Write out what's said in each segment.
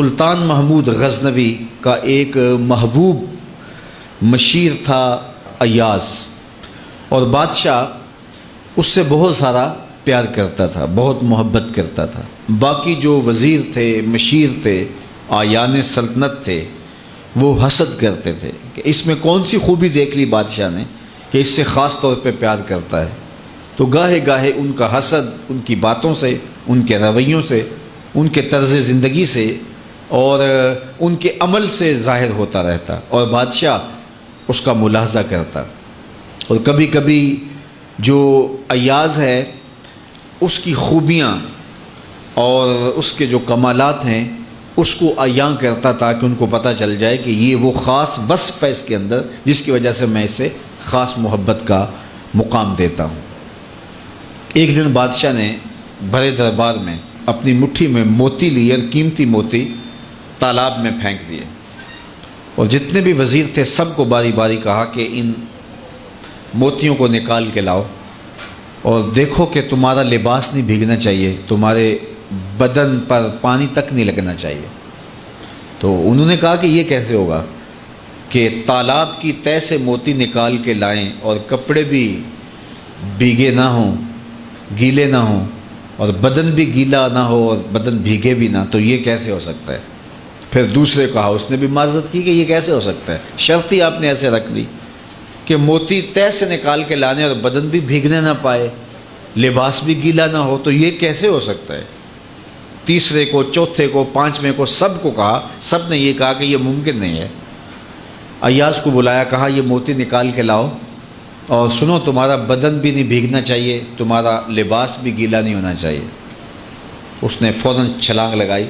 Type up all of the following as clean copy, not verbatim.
سلطان محمود غزنوی کا ایک محبوب مشیر تھا ایاز، اور بادشاہ اس سے بہت سارا پیار کرتا تھا، بہت محبت کرتا تھا۔ باقی جو وزیر تھے، مشیر تھے، آیان سلطنت تھے، وہ حسد کرتے تھے کہ اس میں کون سی خوبی دیکھ لی بادشاہ نے کہ اس سے خاص طور پہ پیار کرتا ہے۔ تو گاہے گاہے ان کا حسد ان کی باتوں سے، ان کے رویوں سے، ان کے طرز زندگی سے اور ان کے عمل سے ظاہر ہوتا رہتا، اور بادشاہ اس کا ملاحظہ کرتا۔ اور کبھی کبھی جو ایاز ہے اس کی خوبیاں اور اس کے جو کمالات ہیں اس کو عیاں کرتا تاکہ ان کو پتہ چل جائے کہ یہ وہ خاص وصف ہے اس کے اندر جس کی وجہ سے میں اسے خاص محبت کا مقام دیتا ہوں۔ ایک دن بادشاہ نے بڑے دربار میں اپنی مٹھی میں موتی لیے اور قیمتی موتی تالاب میں پھینک دیے، اور جتنے بھی وزیر تھے سب کو باری باری کہا کہ ان موتیوں کو نکال کے لاؤ اور دیکھو کہ تمہارا لباس نہیں بھیگنا چاہیے، تمہارے بدن پر پانی تک نہیں لگنا چاہیے۔ تو انہوں نے کہا کہ یہ کیسے ہوگا کہ تالاب کی تہہ سے موتی نکال کے لائیں اور کپڑے بھی بھیگے نہ ہوں، گیلے نہ ہوں، اور بدن بھی گیلا نہ ہو اور بدن بھیگے بھی نہ، تو یہ کیسے ہو سکتا ہے؟ پھر دوسرے کہا، اس نے بھی معذرت کی کہ یہ کیسے ہو سکتا ہے، شرط ہی آپ نے ایسے رکھ دی کہ موتی تہہ سے نکال کے لانے اور بدن بھی بھیگنے نہ پائے، لباس بھی گیلا نہ ہو، تو یہ کیسے ہو سکتا ہے؟ تیسرے کو، چوتھے کو، پانچویں کو، سب کو کہا، سب نے یہ کہا کہ یہ ممکن نہیں ہے۔ ایاز کو بلایا، کہا یہ موتی نکال کے لاؤ اور سنو تمہارا بدن بھی نہیں بھیگنا چاہیے، تمہارا لباس بھی گیلا نہیں ہونا چاہیے۔ اس نے فوراً چھلانگ لگائی،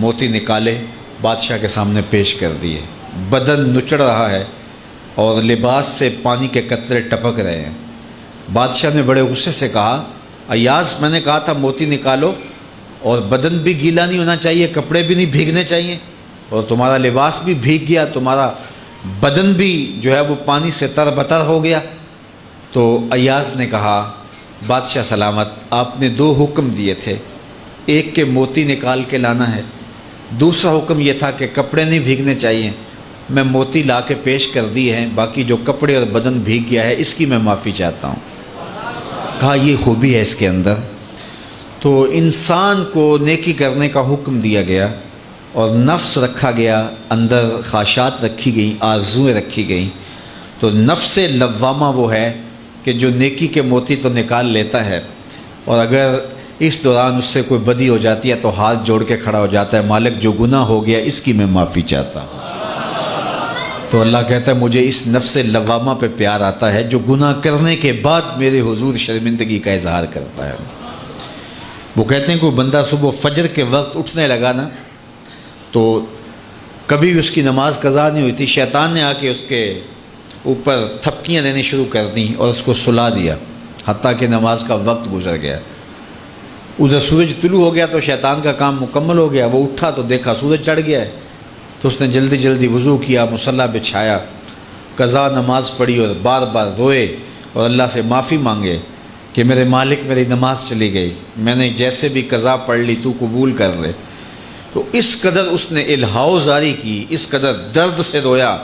موتی نکالے، بادشاہ کے سامنے پیش کر دیے۔ بدن نچڑ رہا ہے اور لباس سے پانی کے قطرے ٹپک رہے ہیں۔ بادشاہ نے بڑے غصے سے کہا، ایاز میں نے کہا تھا موتی نکالو اور بدن بھی گیلا نہیں ہونا چاہیے، کپڑے بھی نہیں بھیگنے چاہیے، اور تمہارا لباس بھی بھیگ گیا، تمہارا بدن بھی جو ہے وہ پانی سے تر بتر ہو گیا۔ تو ایاز نے کہا، بادشاہ سلامت، آپ نے دو حکم دیے تھے، ایک کہ موتی نکال کے لانا ہے، دوسرا حکم یہ تھا کہ کپڑے نہیں بھیگنے چاہیے۔ میں موتی لا کے پیش کر دیے ہیں، باقی جو کپڑے اور بدن بھیگ گیا ہے اس کی میں معافی چاہتا ہوں۔ کہا یہ خوبی ہے اس کے اندر۔ تو انسان کو نیکی کرنے کا حکم دیا گیا اور نفس رکھا گیا، اندر خواہشات رکھی گئیں، آرزوئیں رکھی گئیں۔ تو نفس لوامہ وہ ہے کہ جو نیکی کے موتی تو نکال لیتا ہے، اور اگر اس دوران اس سے کوئی بدی ہو جاتی ہے تو ہاتھ جوڑ کے کھڑا ہو جاتا ہے، مالک جو گناہ ہو گیا اس کی میں معافی چاہتا ہوں۔ تو اللہ کہتا ہے مجھے اس نفس لوامہ پہ پیار آتا ہے جو گناہ کرنے کے بعد میرے حضور شرمندگی کا اظہار کرتا ہے۔ وہ کہتے ہیں کوئی بندہ صبح فجر کے وقت اٹھنے لگا نا تو کبھی بھی اس کی نماز قضا نہیں ہوئی تھی، شیطان نے آ کے اس کے اوپر تھپکیاں دینے شروع کر دیں اور اس کو سلا دیا حتیٰ کہ نماز کا وقت گزر گیا۔ ادھر سورج طلوع ہو گیا تو شیطان کا کام مکمل ہو گیا، وہ اٹھا تو دیکھا سورج چڑھ گیا ہے، تو اس نے جلدی جلدی وضو کیا، مصلی بچھایا، قضا نماز پڑھی اور بار بار روئے اور اللہ سے معافی مانگے کہ میرے مالک میری نماز چلی گئی، میں نے جیسے بھی قضا پڑھ لی تو قبول کر لے۔ تو اس قدر اس نے الہاؤ زاری کی، اس قدر درد سے رویا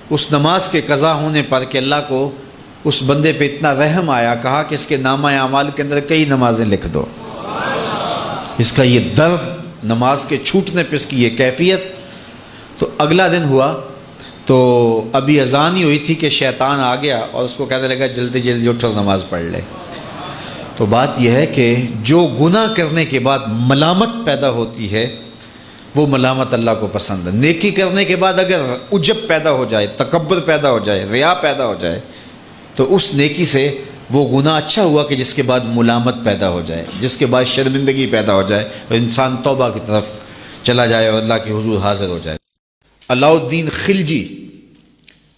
اس نماز کے قضا ہونے پر کہ اللہ کو اس بندے پہ اتنا رحم آیا، کہا کہ اس کے نامہ اعمال کے اندر کئی نمازیں لکھ دو۔ اس کا یہ درد، نماز کے چھوٹنے پہ اس کی یہ کیفیت۔ تو اگلا دن ہوا تو ابھی اذان ہی ہوئی تھی کہ شیطان آ گیا اور اس کو کہنے لگا جلدی جلدی اٹھ اور نماز پڑھ لے۔ تو بات یہ ہے کہ جو گناہ کرنے کے بعد ملامت پیدا ہوتی ہے وہ ملامت اللہ کو پسند ہے۔ نیکی کرنے کے بعد اگر عجب پیدا ہو جائے، تکبر پیدا ہو جائے، ریا پیدا ہو جائے، تو اس نیکی سے وہ گناہ اچھا ہوا کہ جس کے بعد ملامت پیدا ہو جائے، جس کے بعد شرمندگی پیدا ہو جائے اور انسان توبہ کی طرف چلا جائے اور اللہ کے حضور حاضر ہو جائے۔ علاء الدین خلجی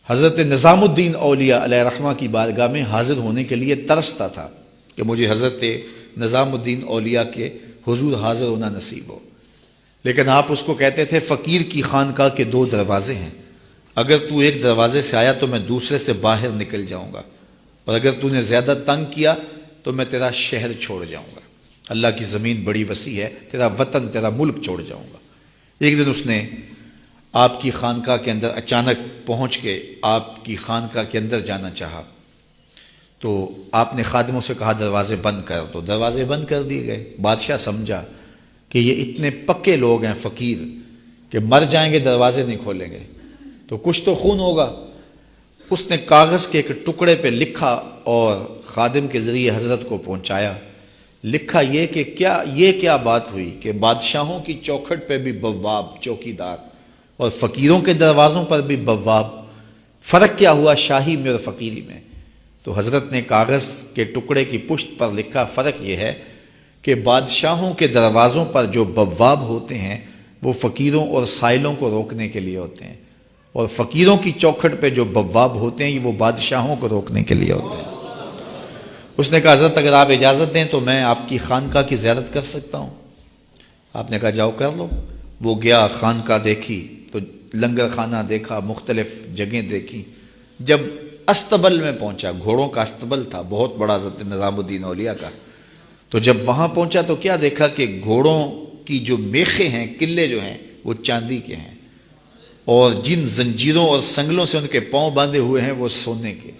حضرت نظام الدین اولیاء علیہ رحمہ کی بارگاہ میں حاضر ہونے کے لیے ترستا تھا کہ مجھے حضرت نظام الدین اولیاء کے حضور حاضر ہونا نصیب ہو، لیکن آپ اس کو کہتے تھے فقیر کی خانقاہ کے دو دروازے ہیں، اگر تو ایک دروازے سے آیا تو میں دوسرے سے باہر نکل جاؤں گا، اور اگر تو نے زیادہ تنگ کیا تو میں تیرا شہر چھوڑ جاؤں گا، اللہ کی زمین بڑی وسیع ہے، تیرا وطن تیرا ملک چھوڑ جاؤں گا۔ ایک دن اس نے آپ کی خانقاہ کے اندر اچانک پہنچ کے آپ کی خانقاہ کے اندر جانا چاہا، تو آپ نے خادموں سے کہا دروازے بند کر، تو دروازے بند کر دیے گئے۔ بادشاہ سمجھا کہ یہ اتنے پکے لوگ ہیں فقیر کہ مر جائیں گے دروازے نہیں کھولیں گے، تو کچھ تو خون ہوگا۔ اس نے کاغذ کے ایک ٹکڑے پہ لکھا اور خادم کے ذریعے حضرت کو پہنچایا۔ لکھا یہ کہ کیا بات ہوئی کہ بادشاہوں کی چوکھٹ پہ بھی بواب چوکیدار اور فقیروں کے دروازوں پر بھی بواب، فرق کیا ہوا شاہی میں اور فقیری میں؟ تو حضرت نے کاغذ کے ٹکڑے کی پشت پر لکھا فرق یہ ہے کہ بادشاہوں کے دروازوں پر جو بواب ہوتے ہیں وہ فقیروں اور سائلوں کو روکنے کے لیے ہوتے ہیں، اور فقیروں کی چوکھٹ پہ جو بواب ہوتے ہیں وہ بادشاہوں کو روکنے کے لیے ہوتے ہیں۔ اس نے کہا حضرت اگر آپ اجازت دیں تو میں آپ کی خانقاہ کی زیارت کر سکتا ہوں؟ آپ نے کہا جاؤ کر لو۔ وہ گیا، خانقاہ دیکھی تو لنگر خانہ دیکھا، مختلف جگہیں دیکھی۔ جب استبل میں پہنچا، گھوڑوں کا استبل تھا بہت بڑا حضرت نظام الدین اولیاء کا، تو جب وہاں پہنچا تو کیا دیکھا کہ گھوڑوں کی جو میخیں ہیں، قلے جو ہیں وہ چاندی کے ہیں، اور جن زنجیروں اور سنگلوں سے ان کے پاؤں باندھے ہوئے ہیں وہ سونے کے۔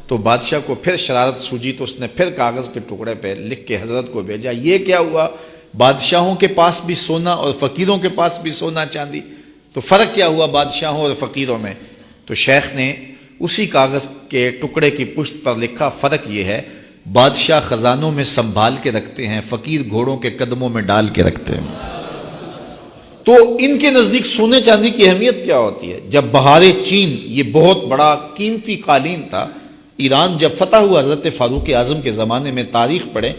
تو بادشاہ کو پھر شرارت سوجی تو اس نے پھر کاغذ کے ٹکڑے پہ لکھ کے حضرت کو بھیجا، یہ کیا ہوا؟ بادشاہوں کے پاس بھی سونا اور فقیروں کے پاس بھی سونا چاندی، تو فرق کیا ہوا بادشاہوں اور فقیروں میں؟ تو شیخ نے اسی کاغذ کے ٹکڑے کی پشت پر لکھا فرق یہ ہے بادشاہ خزانوں میں سنبھال کے رکھتے ہیں، فقیر گھوڑوں کے قدموں میں ڈال کے رکھتے ہیں۔ تو ان کے نزدیک سونے چاندی کی اہمیت کیا ہوتی ہے؟ جب بہار چین، یہ بہت بڑا قیمتی قالین تھا، ایران جب فتح ہوا حضرت فاروق اعظم کے زمانے میں، تاریخ پڑھیں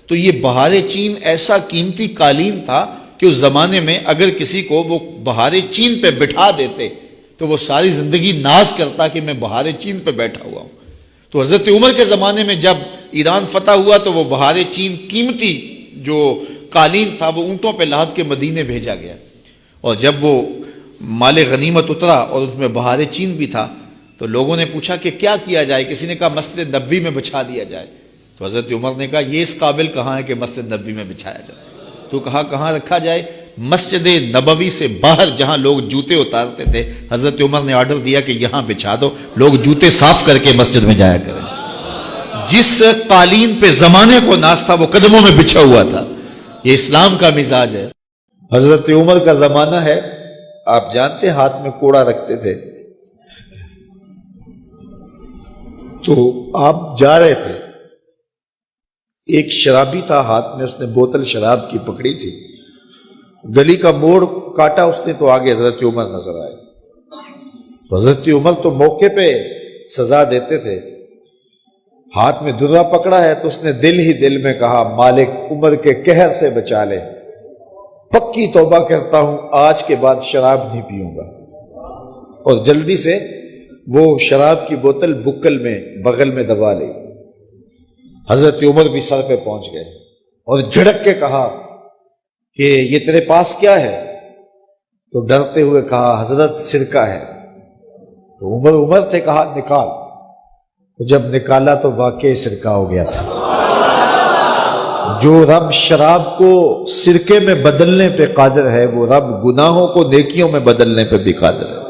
تو یہ بہار چین ایسا قیمتی قالین تھا کہ اس زمانے میں اگر کسی کو وہ بہار چین پہ بٹھا دیتے تو وہ ساری زندگی ناز کرتا کہ میں بہار چین پہ بیٹھا ہوا ہوں۔ تو حضرت عمر کے زمانے میں جب ایران فتح ہوا تو وہ بہار چین قیمتی جو قالین تھا وہ اونٹوں پہ لاد کے مدینے بھیجا گیا، اور جب وہ مال غنیمت اترا اور اس میں بہار چین بھی تھا تو لوگوں نے پوچھا کہ کیا کیا جائے؟ کسی نے کہا مسجد نبوی میں بچھا دیا جائے۔ تو حضرت عمر نے کہا یہ اس قابل کہاں ہے کہ مسجد نبوی میں بچھایا جائے؟ تو کہا کہاں رکھا جائے؟ مسجد نبوی سے باہر جہاں لوگ جوتے اتارتے تھے، حضرت عمر نے آرڈر دیا کہ یہاں بچھا دو، لوگ جوتے صاف کر کے مسجد میں جایا کریں۔ جس قالین پہ زمانے کو ناز تھا وہ قدموں میں بچھا ہوا تھا۔ یہ اسلام کا مزاج ہے۔ حضرت عمر کا زمانہ ہے، آپ جانتے ہاتھ میں کوڑا رکھتے تھے، تو آپ جا رہے تھے، ایک شرابی تھا ہاتھ میں، اس نے بوتل شراب کی پکڑی تھی، گلی کا موڑ کاٹا اس نے تو آگے حضرت عمر نظر آئے۔ حضرت عمر تو موقع پہ سزا دیتے تھے، ہاتھ میں درہ پکڑا ہے تو اس نے دل ہی دل میں کہا مالک عمر کے قہر سے بچا لے، پکی توبہ کرتا ہوں آج کے بعد شراب نہیں پیوں گا، اور جلدی سے وہ شراب کی بوتل بکل میں بغل میں دبا لی۔ حضرت عمر بھی سر پہ پہنچ گئے اور جھڑک کے کہا کہ یہ تیرے پاس کیا ہے؟ تو ڈرتے ہوئے کہا حضرت سرکہ ہے۔ تو عمر سے کہا نکال، تو جب نکالا تو واقعی سرکہ ہو گیا تھا۔ جو رب شراب کو سرکے میں بدلنے پہ قادر ہے وہ رب گناہوں کو نیکیوں میں بدلنے پہ بھی قادر ہے۔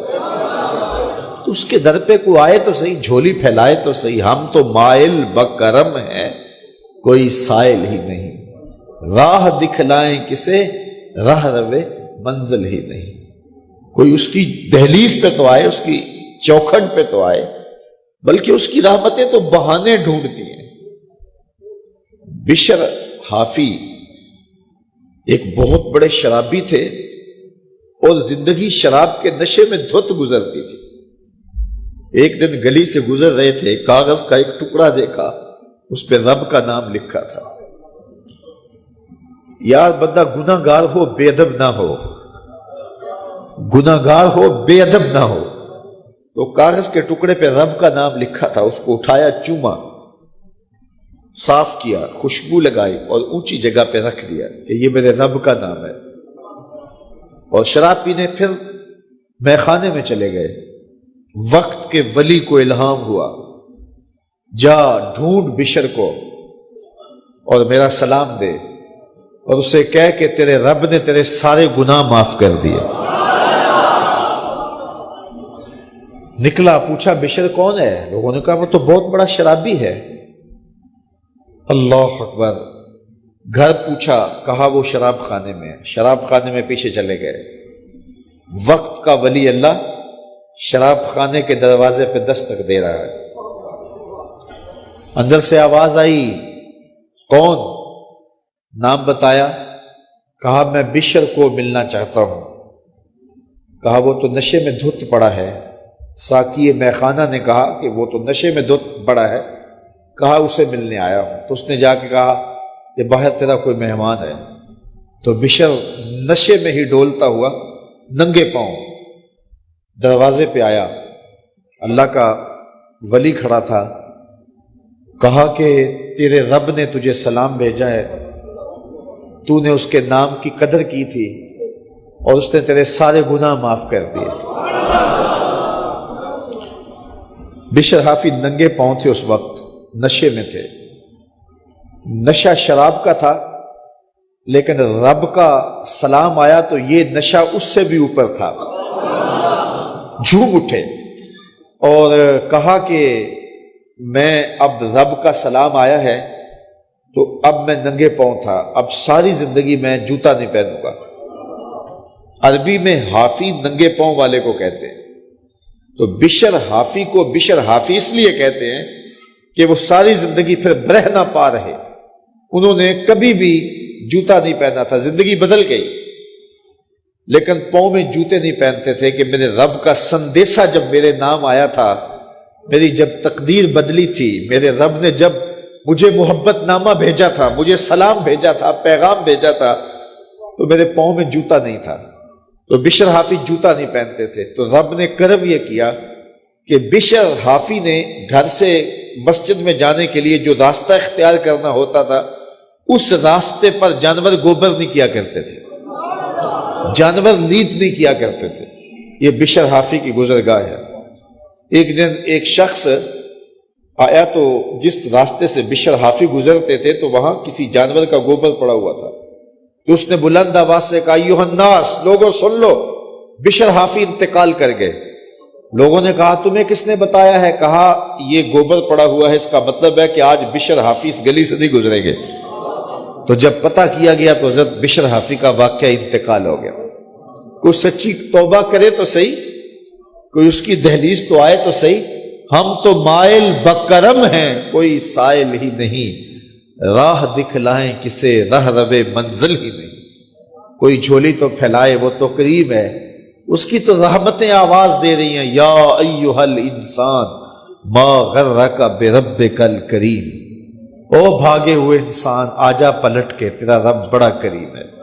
تو اس کے در پہ کوئی آئے تو صحیح، جھولی پھیلائے تو صحیح، ہم تو مائل بکرم ہیں کوئی سائل ہی نہیں، راہ دکھلائیں کسے راہ روے منزل ہی نہیں۔ کوئی اس کی دہلیز پہ تو آئے، اس کی چوکھٹ پہ تو آئے، بلکہ اس کی رحمتیں تو بہانے ڈھونڈتی ہیں۔ بشر حافی ایک بہت بڑے شرابی تھے اور زندگی شراب کے نشے میں دھت گزرتی تھی۔ ایک دن گلی سے گزر رہے تھے، کاغذ کا ایک ٹکڑا دیکھا، اس پہ رب کا نام لکھا تھا۔ یار بندہ گناہ گار ہو بے ادب نہ ہو، گناہ گار ہو بے ادب نہ ہو۔ تو کاغذ کے ٹکڑے پہ رب کا نام لکھا تھا، اس کو اٹھایا، چوما، صاف کیا، خوشبو لگائی اور اونچی جگہ پہ رکھ دیا کہ یہ میرے رب کا نام ہے، اور شراب پینے پھر میخانے میں چلے گئے۔ وقت کے ولی کو الہام ہوا، جا ڈھونڈ بشر کو اور میرا سلام دے، اور اسے کہہ کہ تیرے رب نے تیرے سارے گناہ معاف کر دیے۔ نکلا، پوچھا بشر کون ہے؟ لوگوں نے کہا وہ تو بہت بڑا شرابی ہے۔ اللہ اکبر۔ گھر پوچھا، کہا وہ شراب خانے میں۔ شراب خانے میں پیچھے چلے گئے۔ وقت کا ولی اللہ شراب خانے کے دروازے پہ دستک دے رہا ہے۔ اندر سے آواز آئی، کون؟ نام بتایا، کہا میں بشر کو ملنا چاہتا ہوں۔ کہا وہ تو نشے میں دھت پڑا ہے۔ ساقی میخانہ نے کہا کہ وہ تو نشے میں دھت پڑا ہے، کہا اسے ملنے آیا ہوں۔ تو اس نے جا کے کہا کہ باہر تیرا کوئی مہمان ہے۔ تو بشر نشے میں ہی ڈولتا ہوا ننگے پاؤں دروازے پہ آیا۔ اللہ کا ولی کھڑا تھا۔ کہا کہ تیرے رب نے تجھے سلام بھیجا ہے، تو نے اس کے نام کی قدر کی تھی اور اس نے تیرے سارے گناہ معاف کر دیے۔ بشر حافظ ننگے پاؤں تھے، اس وقت نشے میں تھے۔ نشہ شراب کا تھا، لیکن رب کا سلام آیا تو یہ نشہ اس سے بھی اوپر تھا۔ جھوم اٹھے اور کہا کہ میں اب رب کا سلام آیا ہے تو اب میں ننگے پاؤں تھا، اب ساری زندگی میں جوتا نہیں پہنوں گا۔ عربی میں حافی ننگے پاؤں والے کو کہتے ہیں، تو بشر حافی کو بشر حافی اس لیے کہتے ہیں کہ وہ ساری زندگی پھر برہ نہ پا رہے، انہوں نے کبھی بھی جوتا نہیں پہنا تھا، زندگی بدل گئی لیکن پاؤں میں جوتے نہیں پہنتے تھے کہ میرے رب کا سندیسہ جب میرے نام آیا تھا، میری جب تقدیر بدلی تھی، میرے رب نے جب مجھے محبت نامہ بھیجا تھا، مجھے سلام بھیجا تھا، پیغام بھیجا تھا، تو میرے پاؤں میں جوتا نہیں تھا۔ تو بشر حافظ جوتا نہیں پہنتے تھے، تو رب نے کرم یہ کیا کہ بشر حافظ نے گھر سے مسجد میں جانے کے لیے جو راستہ اختیار کرنا ہوتا تھا، اس راستے پر جانور گوبر نہیں کیا کرتے تھے، جانور لیت نہیں کیا کرتے تھے۔ یہ بشر حافظ کی گزرگاہ ہے۔ ایک دن ایک شخص آیا تو جس راستے سے بشر حافظ گزرتے تھے تو وہاں کسی جانور کا گوبر پڑا ہوا تھا، تو اس نے بلند آواز سے کہا، ایھا الناس، لوگوں سن لو، بشر حافظ انتقال کر گئے۔ لوگوں نے کہا تمہیں کس نے بتایا ہے؟ کہا یہ گوبر پڑا ہوا ہے، اس کا مطلب ہے کہ آج بشر حافظ گلی سے نہیں گزریں گے۔ تو جب پتہ کیا گیا تو حضرت بشر حافظ کا واقعہ انتقال ہو گیا۔ کوئی سچی توبہ کرے تو صحیح، کوئی اس کی دہلیز تو آئے تو صحیح۔ ہم تو مائل بکرم ہیں، کوئی سائل ہی نہیں، راہ دکھلائیں کسے رہ روے منزل ہی نہیں۔ کوئی جھولی تو پھیلائے، وہ تو کریم ہے، اس کی تو رحمتیں آواز دے رہی ہیں، یا ایھا الانسان ما غرک بربک الکریم، او بھاگے ہوئے انسان، آجا پلٹ کے، تیرا رب بڑا کریم ہے۔